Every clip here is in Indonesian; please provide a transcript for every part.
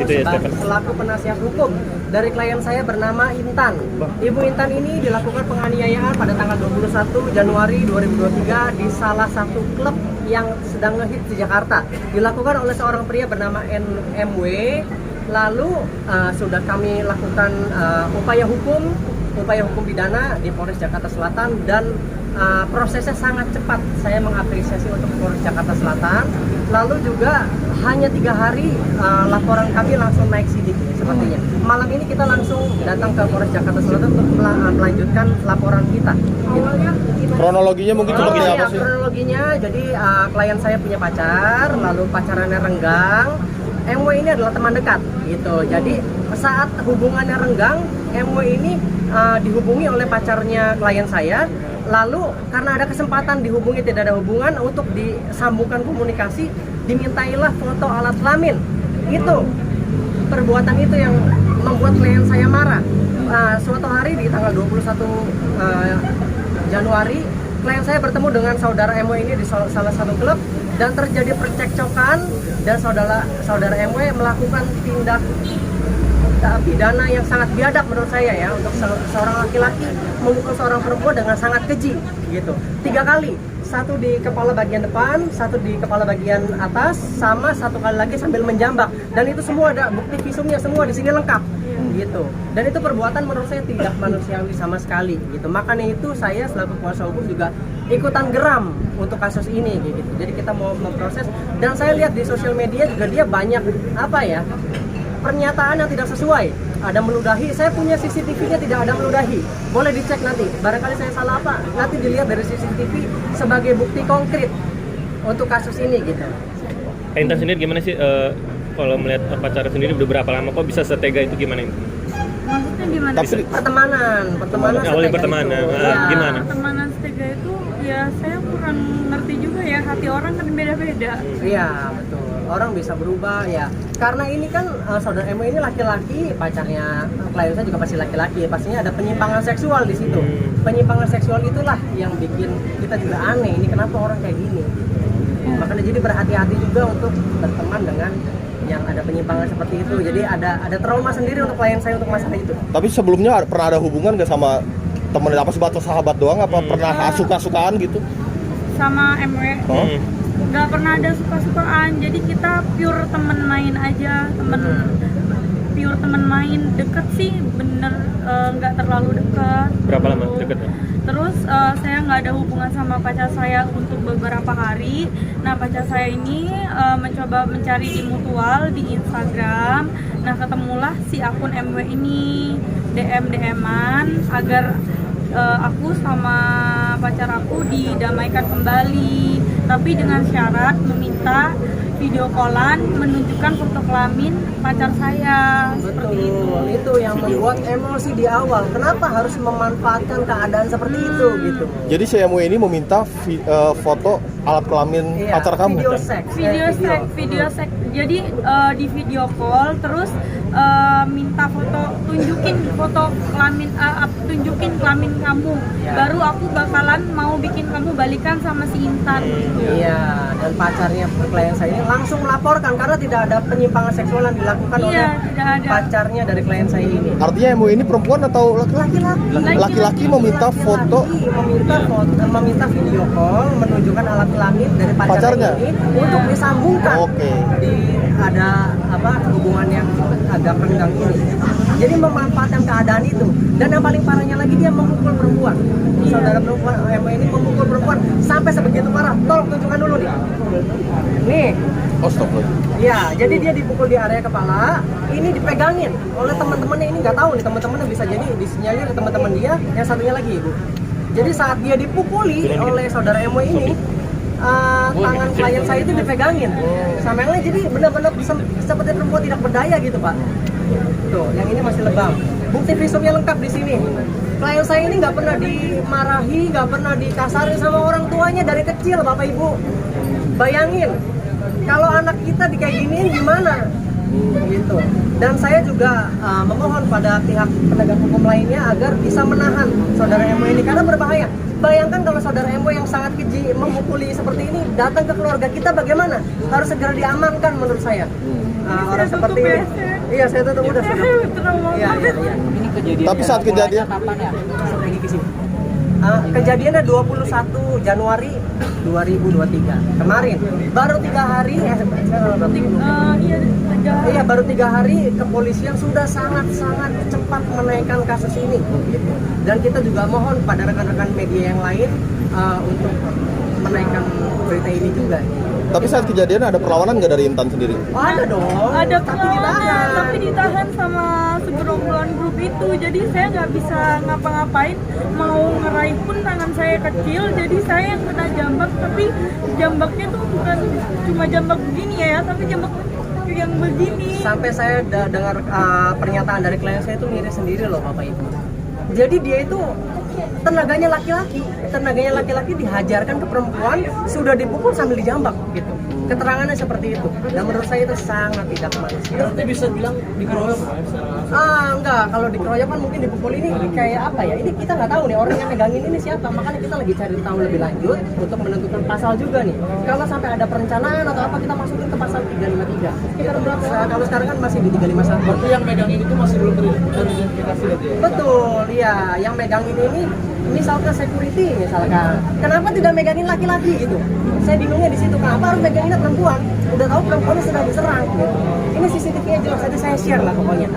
gitu ya, Stefan? Selaku penasihat hukum dari klien saya bernama Intan. Ibu Intan ini dilakukan penganiayaan pada tanggal 21 Januari 2023 di salah satu klub yang sedang ngehits di Jakarta. Dilakukan oleh seorang pria bernama NMW. Lalu sudah kami lakukan upaya hukum pidana di Polres Jakarta Selatan dan prosesnya sangat cepat. Saya mengapresiasi untuk Polres Jakarta Selatan. Lalu juga hanya 3 hari laporan kami langsung naik sidik sepertinya. Malam ini kita langsung datang ke Polres Jakarta Selatan untuk melanjutkan laporan kita. Kronologinya mungkin seperti apa sih? Kronologinya jadi klien saya punya pacar, lalu pacarannya renggang. MW ini adalah teman dekat gitu. Jadi saat hubungannya renggang, MW ini dihubungi oleh pacarnya klien saya. Lalu karena ada kesempatan dihubungi tidak ada hubungan, untuk disambungkan komunikasi dimintailah foto alat kelamin. Itu perbuatan itu yang membuat klien saya marah. Suatu hari di tanggal 21 Januari, klien saya bertemu dengan saudara MW ini di salah satu klub dan terjadi percekcokan dan saudara MW melakukan tindak pidana yang sangat biadab menurut saya ya, untuk seorang laki-laki memukul seorang perempuan dengan sangat keji gitu. 3 kali, satu di kepala bagian depan, satu di kepala bagian atas, sama 1 kali lagi sambil menjambak. Dan itu semua ada bukti visumnya, semua di sini lengkap gitu. Dan itu perbuatan menurut saya tidak manusiawi sama sekali gitu. Makanya itu saya selaku kuasa hukum juga ikutan geram untuk kasus ini gitu. Jadi kita mau memproses, dan saya lihat di sosial media juga dia banyak pernyataan yang tidak sesuai, ada meludahi. Saya punya CCTV-nya tidak ada meludahi, boleh dicek nanti, barangkali saya salah apa, nanti dilihat dari CCTV sebagai bukti konkret untuk kasus ini gitu. Intan sendiri gimana sih kalau melihat pacar sendiri udah berapa lama kok bisa setega itu, gimana ini? Maksudnya gimana? Tapi Pertemanan awalnya pertemanan, gimana? Pertemanan setega itu ya saya kurang ngerti juga ya, hati orang kan beda-beda. Iya betul, orang bisa berubah ya. Karena ini kan saudara Emo ini laki-laki, pacarnya klien saya juga pasti laki-laki. Pastinya ada penyimpangan seksual di situ. Penyimpangan seksual itulah yang bikin kita juga aneh. Ini kenapa orang kayak gini? Makanya jadi berhati-hati juga untuk berteman dengan yang ada penyimpangan seperti itu. Jadi ada trauma sendiri untuk klien saya untuk masalah itu. Tapi sebelumnya pernah ada hubungan gak sama temen, apa sebatas sahabat doang, apa pernah suka-sukaan gitu? Sama MW. Nggak pernah ada suka-sukaan, jadi kita pure temen main aja, pure temen main. Deket sih bener, nggak terlalu deket. Berapa lama deket? Terus saya nggak ada hubungan sama pacar saya untuk beberapa hari. Nah pacar saya ini mencoba mencari di mutual di Instagram. Nah ketemulah si akun MW ini, DM-an agar aku sama pacar aku didamaikan kembali, tapi dengan syarat meminta video callan menunjukkan foto kelamin pacar saya. Seperti itu yang membuat emosi di awal. Kenapa harus memanfaatkan keadaan seperti itu gitu? Jadi si MW ini meminta foto alat kelamin pacar kamu? Video seks. Jadi di video call terus minta foto, tunjukin foto kelamin, tunjukin kelamin kamu, baru aku bakalan mau bikin kamu balikan sama si Intan gitu. Iya, dan pacarnya klien saya ini langsung melaporkan karena tidak ada penyimpangan seksual yang dilakukan oleh pacarnya dari klien saya ini. Artinya MW ini perempuan atau laki-laki? Laki-laki meminta foto, meminta video call menunjukkan alat kelamin dari pacarnya ini untuk disambungkan. Ada hubungan yang agak renggang ini. Jadi memanfaatkan keadaan itu. Dan yang paling parahnya lagi, dia memukul perempuan. Saudara perempuan MW ini memukul perempuan sampai sebegitu parah. Tolong tunjukkan dulu nih. Nih. Ya, jadi dia dipukul di area kepala. Ini dipegangin oleh teman-temannya. Ini nggak tahu nih, teman-temannya bisa jadi disinyalir teman-teman dia. Yang satunya lagi ibu. Jadi saat dia dipukuli oleh saudara MW ini, tangan klien saya itu dipegangin sama yang lain, jadi benar-benar seperti perempuan tidak berdaya gitu pak. Tuh, yang ini masih lebam. Bukti visumnya lengkap di sini. Klien saya ini nggak pernah dimarahi, nggak pernah dikasarin sama orang tuanya dari kecil, bapak ibu. Bayangin, kalau anak kita kayak giniin gimana? Gitu. Dan saya juga memohon pada pihak penegak hukum lainnya agar bisa menahan saudara MW ini karena berbahaya. Bayangkan kalau saudara MW yang sangat keji memukuli seperti ini datang ke keluarga kita, bagaimana? Harus segera diamankan menurut saya. Orang seperti ini. Iya, saya tuh udah sudah. Trauma Iya, banget. iya. Ini kejadian. Tapi saat kejadian kapan ya? Lagi ke sini. Kejadiannya 21 Januari 2023 kemarin. Baru 3 hari, berarti Iya, iya baru 3 hari kepolisian sudah sangat-sangat cepat menaikkan kasus ini. Gitu. Dan kita juga mohon pada rekan-rekan media yang lain untuk menaikkan berita ini juga. tapi saat kejadian ada perlawanan nggak dari Intan sendiri? Oh, ada dong. ada tapi perlawanan, ditahan. tapi ditahan sama segerombolan grup itu. Jadi saya nggak bisa ngapa-ngapain, mau ngeraih pun tangan saya kecil, jadi saya yang kena jambak. Tapi jambaknya tuh bukan cuma jambak begini ya, tapi jambak yang begini. Sampai saya dengar pernyataan dari klien saya itu ngiri sendiri loh Bapak Ibu. Jadi dia itu tenaganya laki-laki dihajarkan ke perempuan, sudah dipukul sambil dijambak gitu. Keterangannya seperti itu. Dan menurut saya itu sangat tidak manusiawi. Berarti bisa bilang dikeroyok. Enggak, kalau dikeroyok kan mungkin dipukul ini kayak apa ya? Ini kita nggak tahu nih orang yang megangin ini siapa. Makanya kita lagi cari tahu lebih lanjut untuk menentukan pasal juga nih. Kalau sampai ada perencanaan atau apa kita masukin ke pasal 353. Kalau sekarang kan masih di 351. Berarti yang megangin itu masih belum teridentifikasi berarti ya? Betul, iya. Yang megangin ini misalkan security misalkan. Kenapa tidak megangin laki-laki gitu? Saya bingungnya di situ. Kenapa harus meganginnya perempuan? Udah tahu perempuannya sedang diserang gitu. Ini CCTV-nya jelas, jadi saya share lah pokoknya.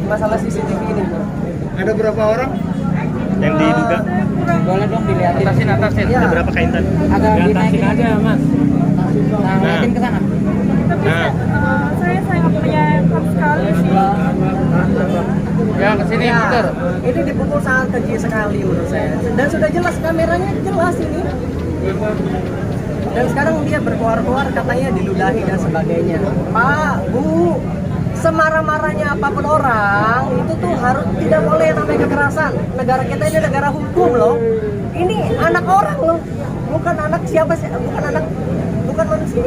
Masalah CCTV ini. Ada berapa orang? Yang diduga Saya kurang Boleh dong dilihatin. atasin Ya. ada berapa Kak Intan? Agak dinaikin aja mas. Nah, ngeliatin ke sana. tapi Nah. saya sangat menyayangkan sekali sih. Ya kesini Ya, muter. ini dipukul sangat keji sekali menurut saya. Dan sudah jelas kameranya jelas ini. Dan sekarang dia berkeluar-keluar katanya diludahi dan sebagainya. Pak, Bu, semarah-marahnya apapun orang itu tuh harus tidak boleh namanya kekerasan. Negara kita ini negara hukum loh. Ini anak orang loh, bukan anak siapa sih, bukan manusia.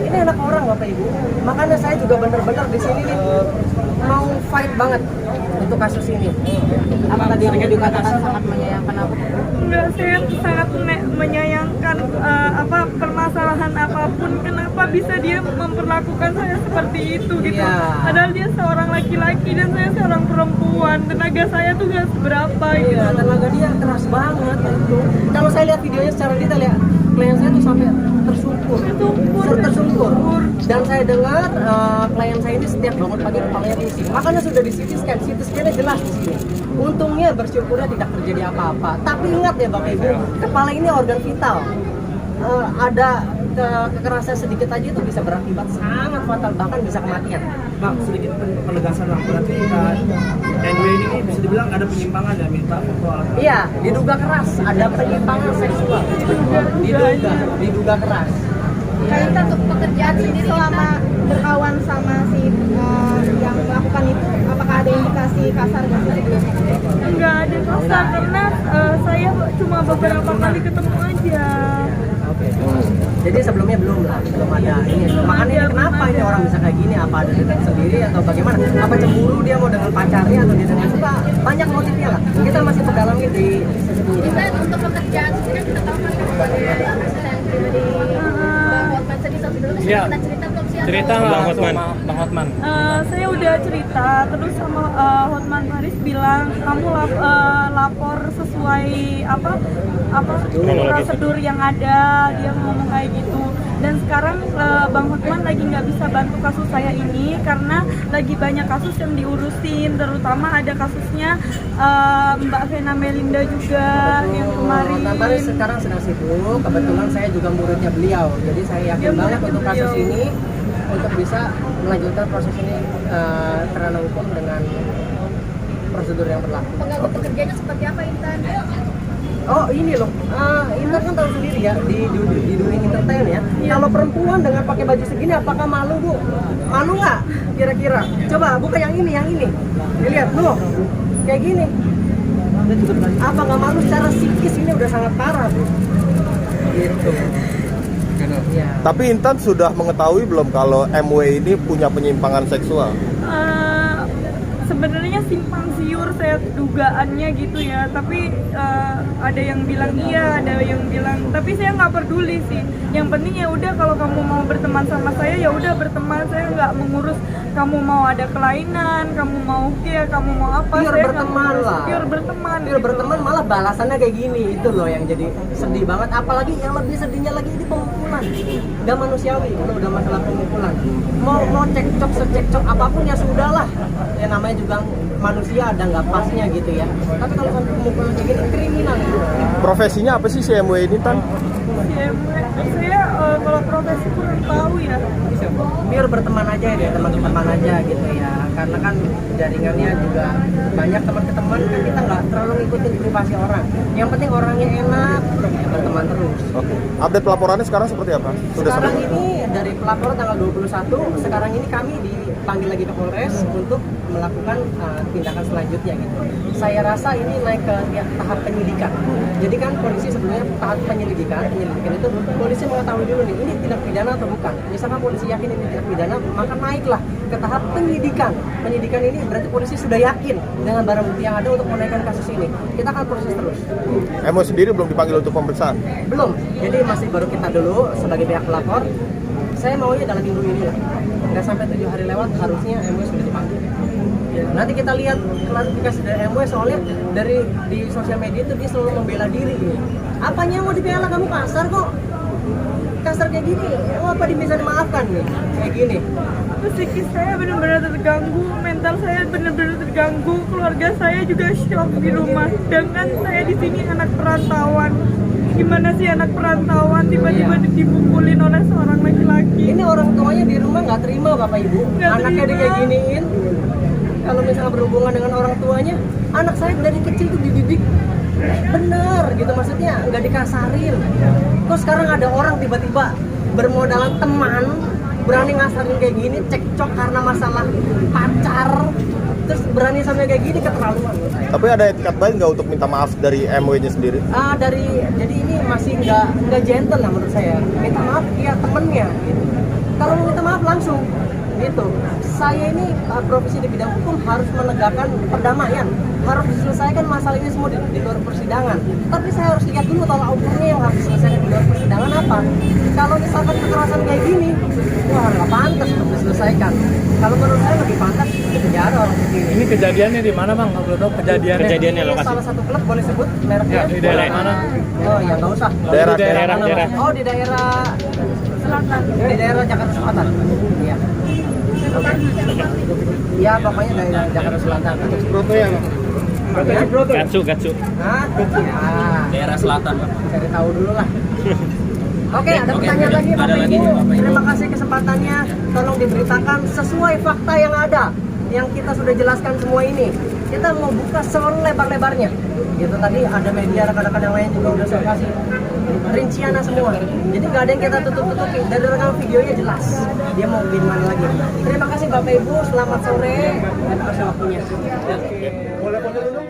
Ini anak orang Bapak Ibu. Makanya saya juga benar-benar di sini nih mau fight banget untuk kasus ini. Apa tadi yang dikatakan sangat menyayangkan apa? Enggak, saya sangat menyayangkan permasalahan apapun. Kenapa bisa dia memperlakukan saya seperti itu gitu? Iya. Padahal dia seorang laki-laki dan saya seorang perempuan. Tenaga saya tuh gak seberapa gitu. Iya, tenaga dia keras banget itu. Kalau saya lihat videonya secara detail ya, klien saya tuh sampai tersungkur. Tersungkur. Dan saya dengar klien saya ini setiap bangun pagi kepalanya pusing. Makanya sudah di CT scan-nya jelas di sini. Untungnya bersyukurnya tidak terjadi apa-apa. Tapi ingat ya Bapak Ibu, kepala ini organ vital. Ada kekerasan sedikit aja itu bisa berakibat sangat fatal, bahkan bisa kematian. Bang, sedikit penegasan Bang. Berarti NW ini bisa dibilang ada penyimpangan ya, minta foto alat. Iya, diduga keras, ada penyimpangan seksual. Diduga keras. Kaitan untuk pekerjaan sendiri selama berkawan sama si yang melakukan itu, apakah ada indikasi kasar nggak sih sebelumnya? Enggak ada kasar karena saya cuma beberapa kali ketemu aja. Jadi sebelumnya belum ada ini. Makanya ini kenapa ini orang bisa kayak gini? Apa ada dendam sendiri atau bagaimana? Apa cemburu dia mau dengan pacarnya atau dia dengan suka? Banyak motifnya lah. Kita masih pedalamin di CCTV. Kita untuk pekerjaan sendiri kita tahu kan sebagai asisten pribadi Bang Hotman sendiri sebelumnya Iya. kita cerita belum sih? Cerita atau- nggak Bang Hotman? Bang Hotman. Saya udah cerita, terus sama Hotman Paris bilang kamu lapor sesuai apa prosedur yang ada. Dia ngomong kayak gitu. Dan sekarang Bang Hotman lagi nggak bisa bantu kasus saya ini karena lagi banyak kasus yang diurusin, terutama ada kasusnya Mbak Vena Melinda juga yang kemarin. Paris sekarang sedang sibuk. Kebetulan saya juga muridnya beliau. Jadi saya yakin banget untuk kasus ini untuk bisa melanjutkan proses ini kerana hukum dengan prosedur yang berlaku. Pengganggu pekerjaannya seperti apa Intan? Oh ini loh, Intan kan tahu sendiri ya di dunia entertain ya. Kalau perempuan dengan pakai baju segini, apakah malu Bu? Malu nggak? Kira-kira. Coba buka yang ini. Dilihat, loh, kayak gini. Apa nggak malu? Secara psikis ini udah sangat parah Bu. Gitu. Ya. Tapi Intan sudah mengetahui belum kalau MW ini punya penyimpangan seksual? sebenarnya simpang siur saya dugaannya gitu ya, tapi ada yang bilang iya, ada yang bilang, tapi saya nggak peduli sih. Yang penting ya udah, kalau kamu mau berteman sama saya ya udah berteman, saya nggak mengurus kamu mau ada kelainan, kamu mau kamu mau apa. Pure saya berteman lah. pure berteman. Pure berteman, malah balasannya kayak gini, itu loh yang jadi sedih banget. Apalagi yang lebih sedihnya lagi ini pemukulan, gak manusiawi. Udah masalah pemukulan, mau cekcok secekcok apapun ya sudahlah, ya namanya juga manusia ada nggak pasnya gitu ya. Tapi kalau sampai pemukulan kayak gini kriminal itu. Profesinya apa sih si MW ini, Tan? Saya kalau profesi kurang tahu ya. Biar berteman aja ya, teman-teman aja gitu ya. Karena kan jaringannya juga banyak teman-teman, kan kita nggak terlalu ngikutin privasi orang. Yang penting orangnya enak, ya berteman terus. Oke. Update pelaporannya sekarang seperti apa? Sekarang ini dari pelapor tanggal 21, sekarang ini kami dipanggil lagi ke Polres untuk melakukan tindakan selanjutnya gitu. Saya rasa ini naik ke tahap penyidikan. Jadi kan polisi sebelumnya tahap penyelidikan itu polisi mengetahui dulu nih ini tindak pidana atau bukan. Misalkan polisi yakin ini tindak pidana, maka naiklah ke tahap penyidikan. Penyidikan ini berarti polisi sudah yakin dengan barang bukti yang ada untuk menaikkan kasus ini. Kita akan proses terus. MW sendiri belum dipanggil untuk pemeriksaan? Belum. Jadi masih baru kita dulu sebagai pihak pelapor. Saya maunya dalam minggu ini lah. Nggak sampai 7 hari lewat harusnya MW sudah dipanggil. Ya, nanti kita lihat klarifikasi dari MW, soalnya dari di sosial media itu dia selalu membela diri. Apanya mau dibela, kamu kasar kok. Kasar kayak gini, apa bisa dimaafkan nih? Kayak gini. Psikis saya benar-benar terganggu, mental saya benar-benar terganggu, keluarga saya juga shock di rumah. Dengan saya di sini anak perantauan. Gimana sih anak perantauan tiba-tiba dipukulin oleh seorang laki-laki? Ini orang tuanya di rumah nggak terima Bapak Ibu, anaknya kayak giniin. Kalau misalnya berhubungan dengan orang tuanya, anak saya dari kecil tuh dididik bener gitu, maksudnya nggak dikasarin. Terus sekarang ada orang tiba-tiba bermodalan teman berani ngasarin kayak gini, cekcok karena masalah pacar, terus berani sampai kayak gini, keterlaluan. Tapi ada etikat baik nggak untuk minta maaf dari MW-nya sendiri? Jadi ini masih nggak gentle lah menurut saya. Minta maaf ya temennya gitu. Kalau mau minta maaf langsung gitu. Saya ini profesi di bidang hukum harus menegakkan perdamaian, harus diselesaikan masalah ini semua di luar persidangan. Tapi saya harus lihat dulu tolak ukurnya yang harus diselesaikan di luar persidangan apa. Kalau misalkan kekerasan kayak gini, wah nggak pantas untuk diselesaikan. Kalau menurut saya lebih pantas di penjara orang begini. Ini kejadiannya di mana bang? Kalau tahu kejadiannya? Kejadiannya Ini lokasi. salah satu klub, boleh sebut mereknya? Di daerah mana? Oh ya nggak usah. Daerah. Oh di daerah Selatan. di daerah Jakarta Selatan. Iya. Ya pokoknya daerah Jakarta Selatan. Broto ya, Bang? Gatsu. Hah? Ya. Daerah selatan, Pak. Cari tahu dulu lah. Oke, ada pertanyaan lagi Bapak Ibu. Terima kasih kesempatannya. Tolong diberitakan sesuai fakta yang ada, yang kita sudah jelaskan semua ini. Kita mau buka selebar-lebarnya. Gitu tadi ada media rekan-rekan yang lain juga udah saya kasih rinciannya semua. Jadi nggak ada yang kita tutup-tutupi. Dari rekam videonya jelas. Dia mau gimana lagi. Terima kasih Bapak Ibu. Selamat sore. Terima kasih waktunya. Boleh foto dulu?